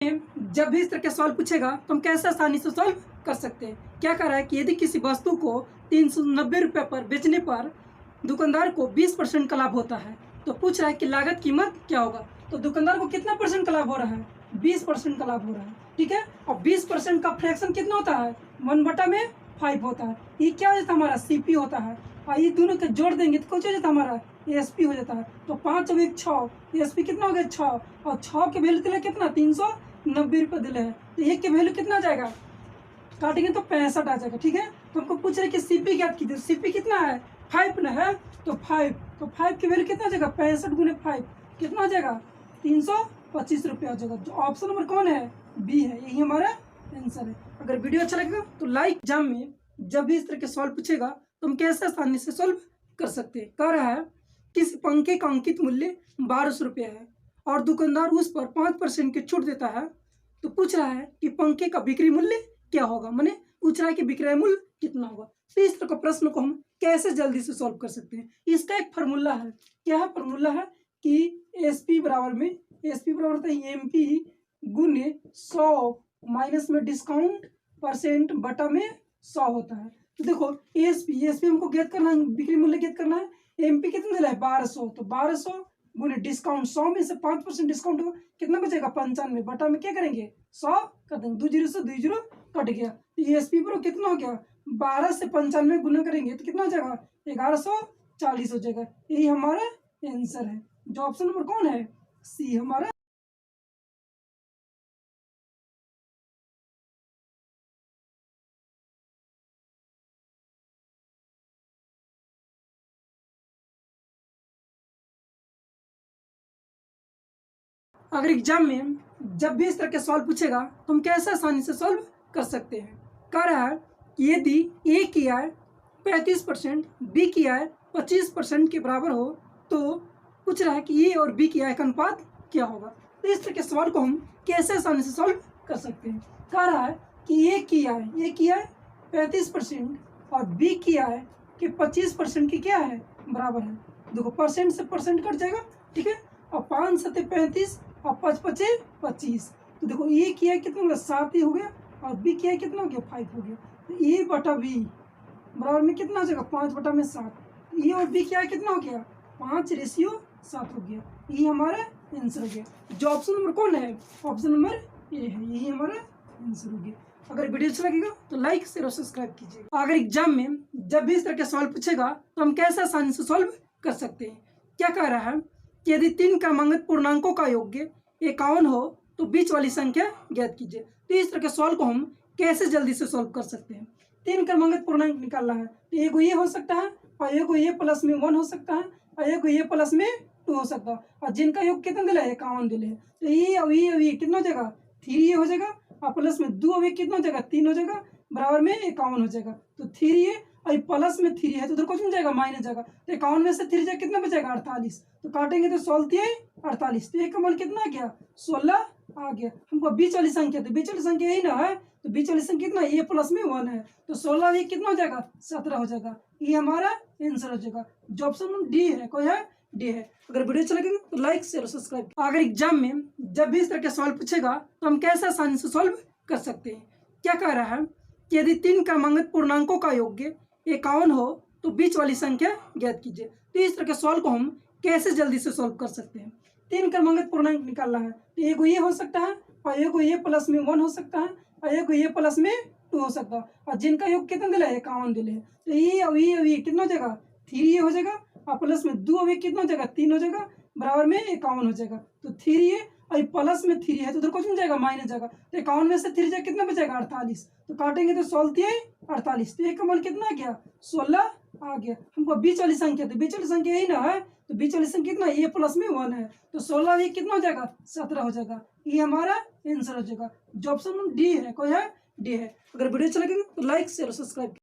जब भी इस तरह का सवाल पूछेगा तो हम कैसे आसानी से सॉल्व कर सकते हैं। क्या कर रहा है कि यदि किसी वस्तु को 390 रुपये पर बेचने पर दुकानदार को 20% का लाभ होता है, तो पूछ रहा है कि लागत कीमत क्या होगा। तो दुकानदार को कितना परसेंट का लाभ हो रहा है? 20% का लाभ हो रहा है, ठीक है। और 20% का फ्रैक्शन कितना होता है? 1/5 होता है। ये क्या हो जाता है? हमारा CP होता है। और ये दोनों के जोड़ देंगे तो कुछ हो जाता है हमारा ASP हो जाता है। तो 5 और 1 6, ASP कितना हो गया? 6। और 6 के वैल्यू दिला कितना? 390 रुपये दिले हैं। तो 1 के वैल्यू कितना आ जाएगा? काटेंगे तो 65 आ जाएगा, ठीक है। तो हमको पूछ रहे कि CP ज्ञात कीजिए। CP कितना है? 5 ना है, तो 5 की वैल्यू कितना आ जाएगा? 65 गुने 5 कितना आ जाएगा? 325 रुपये आ जाएगा। जो ऑप्शन नंबर कौन है? B है। यही हमारा आंसर है। अगर वीडियो अच्छा लगेगा तो लाइक। एग्जाम में जब भी इस तरह के सवाल पूछेगा तो हम कैसे आसानी से सॉल्व कर सकते हैं। कह रहा है किसी पंखे का अंकित मूल्य 1200 रुपये है और दुकानदार उस पर 5% की छूट देता है, तो पूछ रहा है कि पंखे का बिक्री मूल्य क्या होगा। मैंने पूछ रहा है कि विक्रय मूल्य कितना होगा। तो इस तरह का प्रश्न को हम कैसे जल्दी से सॉल्व कर सकते हैं। इसका एक फार्मूला है। क्या है फार्मूला? है कि SP बराबर होता है MP गुने 100 माइनस में डिस्काउंट परसेंट बटा में 100 होता है। तो देखो ASP हमको ज्ञात करना है, बिक्री मूल्य ज्ञात करना है। MP कितना दिला है? 1200। तो 1200 गुने डिस्काउंट 100 में से 5% डिस्काउंट होगा, कितना बचेगा? 95 बटा में क्या करेंगे? 100 कर देंगे। 2 जीरो से 2 जीरो कट गया। तो ASP पर कितना हो गया? 12 से 95 गुना करेंगे तो कितना हो जाएगा? 1140 हो जाएगा। यही हमारा आंसर है। जो ऑप्शन नंबर कौन है? C हमारा। अगर एग्जाम में जब भी इस तरह के सवाल पूछेगा तो हम कैसे आसानी से सॉल्व कर सकते हैं। कह रहा है कि यदि A की आय 35%, B की आय 25% के बराबर हो, तो पूछ रहा है कि A और B की आय का अनुपात क्या होगा। तो इस तरह के सवाल को हम कैसे आसानी से सॉल्व कर सकते हैं। कह रहा है कि A की आय 35% और B की आय के 25% की क्या है? बराबर है। देखो परसेंट से परसेंट कट जाएगा, ठीक है। और 5 सत्ते 35 और 5 पचे 25। तो देखो A की आय कितना हो गया? 7 ही हो गया। और B की आय कितना हो गया? 5 हो गया। तो A बटा B बराबर में कितना हो जाएगा? 5 बटा में 7। A और B की आय कितना हो गया? 5:7 हो गया। ये हमारा आंसर हो गया। जो ऑप्शन नंबर कौन है? ऑप्शन नंबर A है। यही हमारा आंसर हो गया। अगर वीडियो अच्छा लगेगा तो लाइक शेयर और सब्सक्राइब कीजिएगा। अगर एग्जाम में जब भी इस तरह के सवाल पूछेगा तो हम कैसे आसानी से सॉल्व कर सकते हैं। क्या कह रहा है कि यदि 3 क्रमांकित पूर्णांकों का योग्य 51 हो तो बीच वाली संख्या ज्ञात कीजिए। तो इस तरह के सवाल को हम कैसे जल्दी से सॉल्व कर सकते हैं। 3 क्रमांकित पूर्णांक निकालना है, तो एगो ये हो सकता है और एगो ये प्लस में 1 हो सकता है और एगो ये प्लस में 2 हो सकता है। और जिनका योग कितना दिला है? 51 दिले है। तो ये और ये कितना हो जाएगा? 3 ये हो जाएगा और प्लस में 2 अभी कितना हो जाएगा? 3 हो जाएगा, बराबर में 51 हो जाएगा। तो 3 ये और प्लस में 3 है तो उधर कुछ नहीं जाएगा, माइनस जाएगा। तो 51 में से 3 जाएगा, कितना बचेगा? 48। तो काटेंगे तो 16 48। तो एक का मान कितना आ गया? 16 आ गया। हमको बीच वाली संख्या, तो बीच वाली संख्या यही ना है, तो बीच वाली संख्या कितना? ये प्लस में 1 है। तो 16 ये कितना हो जाएगा? 17 हो जाएगा। ये हमारा आंसर हो जाएगा। जो ऑप्शन D है, कोई है? D है। अगर वीडियो अच्छा लगेगा तो लाइक शेयर और सब्सक्राइब। अगर एग्जाम में जब भी इस तरह के सवाल पूछेगा तो हम कैसे आसानी से सॉल्व कर सकते हैं। क्या कह रहा है कि यदि 3 क्रमांकित पूर्णांकों का योग्य 51 हो तो बीच वाली संख्या ज्ञात कीजिए। तो इस तरह के सवाल को हम कैसे जल्दी से सॉल्व कर सकते हैं। 3 क्रमांकित पूर्णांक निकालना है, तो एगो ये हो सकता है और एगो ये प्लस में 1 हो सकता है और एगो ये प्लस में 2 हो सकता है। और जिनका योग कितना दिला है? 51 दिले है। तो ये और ये कितना हो जाएगा? 3 ये हो जाएगा और प्लस में 2 अभी कितना हो जाएगा? 3 हो जाएगा, बराबर में 51 हो जाएगा। तो 3 ये और प्लस में 3 है तो उधर कुछ नहीं जाएगा, माइनस जाएगा। तो 51 में से 3 जाएगा, कितना बचेगा? 48। तो काटेंगे तो 16 48। तो एक का मान कितना आ गया? 16 आ गया। हमको बीच वाली संख्या, तो बीच वाली संख्या यही ना है, तो बीच वाली संख्या कितना? ये प्लस में 1 है। तो 16 ये कितना हो जाएगा? 17 हो जाएगा। ये हमारा आंसर हो जाएगा। जो ऑप्शन D है, कोई है? D है। अगर वीडियो अच्छा लगेगा तो लाइक शेयर और सब्सक्राइब।